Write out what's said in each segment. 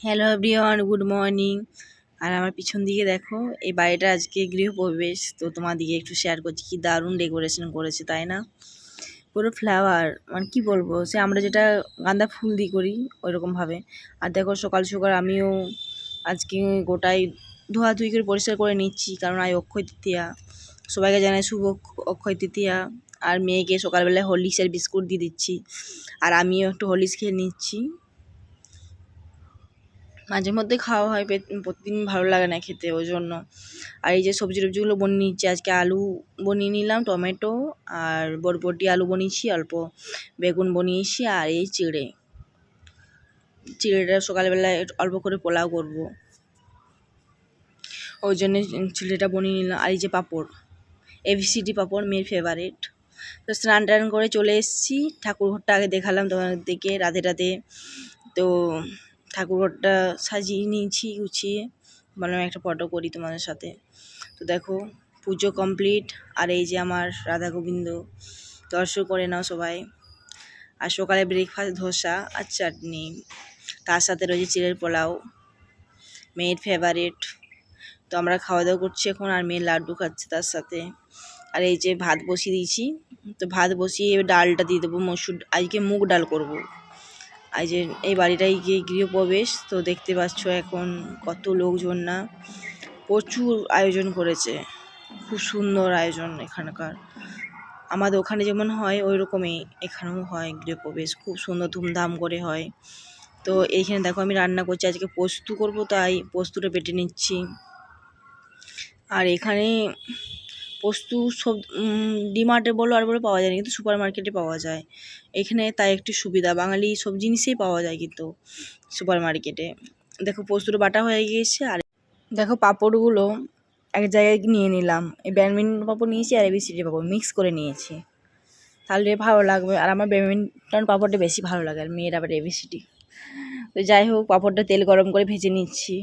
Hello everyone, good morning. আর আমার পিছন দিকে দেখো, এই বাড়িটা আজকে গৃহপ্রবেশ। তো তোমাদিকে একটু শেয়ার করছি, কি দারুণ ডেকোরেশন করেছে, তাই না? পুরো ফ্লাওয়ার, মানে কি বলবো, সে আমরা যেটা গাঁদা ফুল দিয়ে করি ওইরকমভাবে। আর দেখো, সকাল সকাল আমিও আজকে গোটাই ধোয়াধুয়ি করে পরিষ্কার করে নিচ্ছি, কারণ আজ অক্ষয় তৃতীয়া। সবাইকে জানাই শুভ অক্ষয় তৃতীয়া। আর মেয়েকে সকালবেলায় হরলিক্সের বিস্কুট দিয়ে দিচ্ছি, আর আমিও একটু হরলিক্স খেয়ে নিচ্ছি। মাঝে মধ্যে খাওয়া হয়, প্রতিদিন ভালো লাগে না খেতে, ওই জন্য। আর এই যে সবজি টবজিগুলো বনিয়ে নিচ্ছি, আজকে আলু বনিয়ে নিলাম, টমেটো আর বরবটি আলু বনিয়েছি, অল্প বেগুন বনিয়েছি, আর এই চিড়েটা সকালবেলায় অল্প করে পোলাও করব, ওই জন্য চিড়েটা বনিয়ে নিলাম। আর এই যে পাঁপড়, এবিসিডি পাঁপড়, মেয়ের ফেভারিট। তো স্নান টান করে চলে এসেছি, ঠাকুরঘরটা আগে দেখালাম তোমাদেরকে রাধে রাধে। তো ঠাকুরঘরটা সাজিয়ে নিয়েছি, গুছিয়ে বললাম একটা ফটো করি তোমাদের সাথে। তো দেখো, পুজো কমপ্লিট। আর এই যে আমার রাধা গোবিন্দ, দর্শন করে নাও সবাই। আর সকালে ব্রেকফাস্ট ধোসা আর চাটনি, তার সাথে রয়েছে চিড়ের পোলাও, মেয়ের ফেভারিট। তো আমরা খাওয়া দাওয়া করছি এখন, আর মেয়ের লাড্ডু খাচ্ছে তার সাথে। আর এই যে ভাত বসিয়ে দিয়েছি, তো ভাত বসিয়ে ডালটা দিয়ে দেবো, মসুর, আজকে মুগ ডাল করব। এই যে এই বাড়িটাই গিয়ে গৃহপ্রবেশ, তো দেখতে পাচ্ছ এখন কত লোকজন, না প্রচুর আয়োজন করেছে, খুব সুন্দর আয়োজন এখানকার। আমাদের ওখানে যেমন হয় ওই রকমই এখানেও হয় গৃহপ্রবেশ, খুব সুন্দর ধুমধাম করে হয়। তো এইখানে দেখো আমি রান্না করছি, আজকে পোস্ত করব, তাই পোস্তটা বেটে নিচ্ছি। আর এখানে পোস্ত সব ডিমার্টে বলো আর বলো পাওয়া যায় না, কিন্তু সুপার মার্কেটে পাওয়া যায় এখানে, তাই একটু সুবিধা। বাঙালি সব জিনিসেই পাওয়া যায় কিন্তু সুপার মার্কেটে। দেখো পোস্তটা বাটা হয়ে গিয়েছে। আর দেখো পাঁপড়গুলো এক জায়গায় নিয়ে নিলাম, এই ব্যাডমিন্টন পাঁপড় নিয়েছি আর এবিসিডি পাঁপড় মিক্স করে নিয়েছি, তাহলে ভালো লাগবে। আর আমার ব্যাডমিন্টন পাঁপড়টা বেশি ভালো লাগে, আর মেয়ের আবার এবিসিডি। তো যাই হোক, পাঁপড়টা তেল গরম করে ভেজে নিচ্ছি,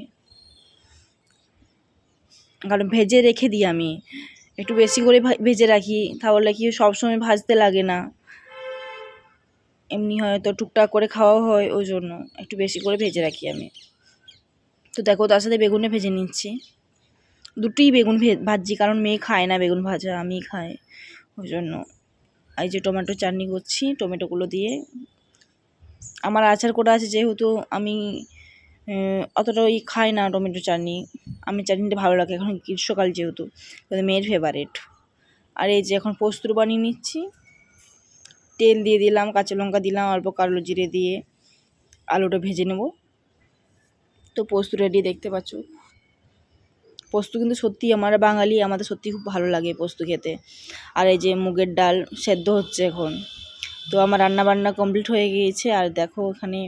কারণ ভেজে রেখে দিই আমি, একটু বেশি করে ভেজে রাখি, তাহলে কি সবসময় ভাজতে লাগে না, এমনি হয়তো টুকটাক করে খাওয়া হয়, ওই জন্য একটু বেশি করে ভেজে রাখি আমি। তো দেখো, তার সাথে বেগুনে ভেজে নিচ্ছি, দুটোই বেগুন ভাজছি, কারণ মেয়ে খায় না বেগুন ভাজা, আমি খাই, ওই জন্য। এই যে টমেটো চাটনি করছি, টমেটোগুলো দিয়ে। আমার আচার করা আছে, যেহেতু আমি অতটা খাই না টমেটো চাটনি, আমি চাটনিটা ভালো লাগে, এখন গ্রীষ্মকাল যেহেতু, মেয়ের ফেভারিট। আর এই যে এখন পোস্ত বানিয়ে নিচ্ছি, তেল দিয়ে দিলাম, কাঁচা লঙ্কা দিলাম, অল্প কালো জিরে দিয়ে আলুটা ভেজে নেব। তো পোস্ত রেডি, দেখতে পাচ্ছ। পোস্ত কিন্তু সত্যি, আমরা বাঙালি, আমাদের সত্যি খুব ভালো লাগে পোস্ত খেতে। আর এই যে মুগের ডাল সেদ্ধ হচ্ছে এখন। তো আমার রান্না বান্না কমপ্লিট হয়ে গিয়েছে। আর দেখো, এখানে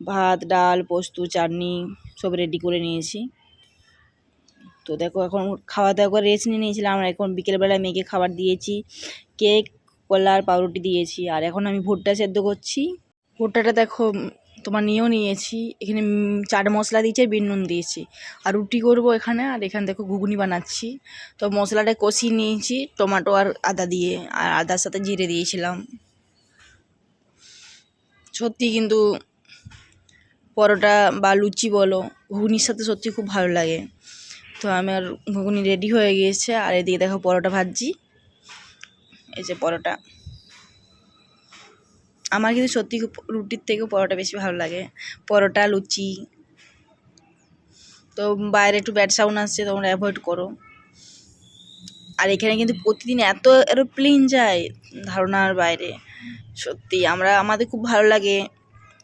ভাত, ডাল, পোস্ত, চাটনি সব রেডি করে নিয়েছি। তো দেখো, এখন খাওয়া দাওয়া করে রেস্ট নিয়ে নিয়েছিলাম। আমরা এখন বিকেলবেলা মেয়েকে খাবার দিয়েছি, কেক, কলা আর পাউরুটি দিয়েছি। আর এখন আমি ভুট্টা সেদ্ধ করছি। ভুট্টাটা দেখো তোমার নিয়েও নিয়েছি, এখানে চাট মশলা দিয়েছি আর বিন নুন দিয়েছি। আর রুটি করবো এখানে, আর এখানে দেখো ঘুগনি বানাচ্ছি। তো মশলাটা কষিয়ে নিয়েছি টমেটো আর আদা দিয়ে, আর আদার সাথে জিরে দিয়েছিলাম। সত্যি কিন্তু পরোটা বা লুচি বলো, ঘুগনির সাথে সত্যি খুব ভালো লাগে। তো আমার ঘুগনি রেডি হয়ে গিয়েছে। আর এদিকে দেখো পরোটা ভাজছি, এই যে পরোটা। আমার কিন্তু সত্যি রুটির থেকেও পরোটা বেশি ভালো লাগে, পরোটা, লুচি। তো বাইরে একটু ব্যাড সাউন্ড আসছে, তোমরা অ্যাভয়েড করো। আর এখানে কিন্তু প্রতিদিন এত এরোপ্লেন যায় ধারণার বাইরে, সত্যি আমাদের খুব ভালো লাগে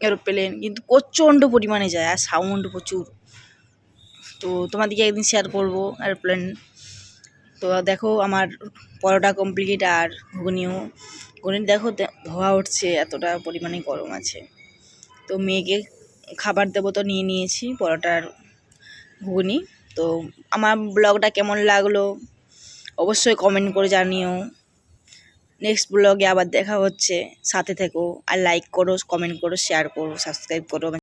এরোপ্লেন, কিন্তু প্রচণ্ড পরিমাণে যায় আর সাউন্ড প্রচুর। তো তোমাদেরকে একদিন শেয়ার করবো এরোপ্লেন। তো দেখো আমার পরোটা কমপ্লিট, আর ঘুগনিও দেখো ধোয়া উঠছে, এতটা পরিমাণে গরম আছে। তো মেয়েকে খাবার দেবো, তো নিয়ে নিয়েছি পরোটার ঘুগনি। তো আমার ব্লগটা কেমন লাগলো অবশ্যই কমেন্ট করে জানিও। নেক্সট ব্লগে আবার দেখা হচ্ছে, সাথে থেকো, আর লাইক করো, কমেন্ট করো, শেয়ার করো, সাবস্ক্রাইব করো।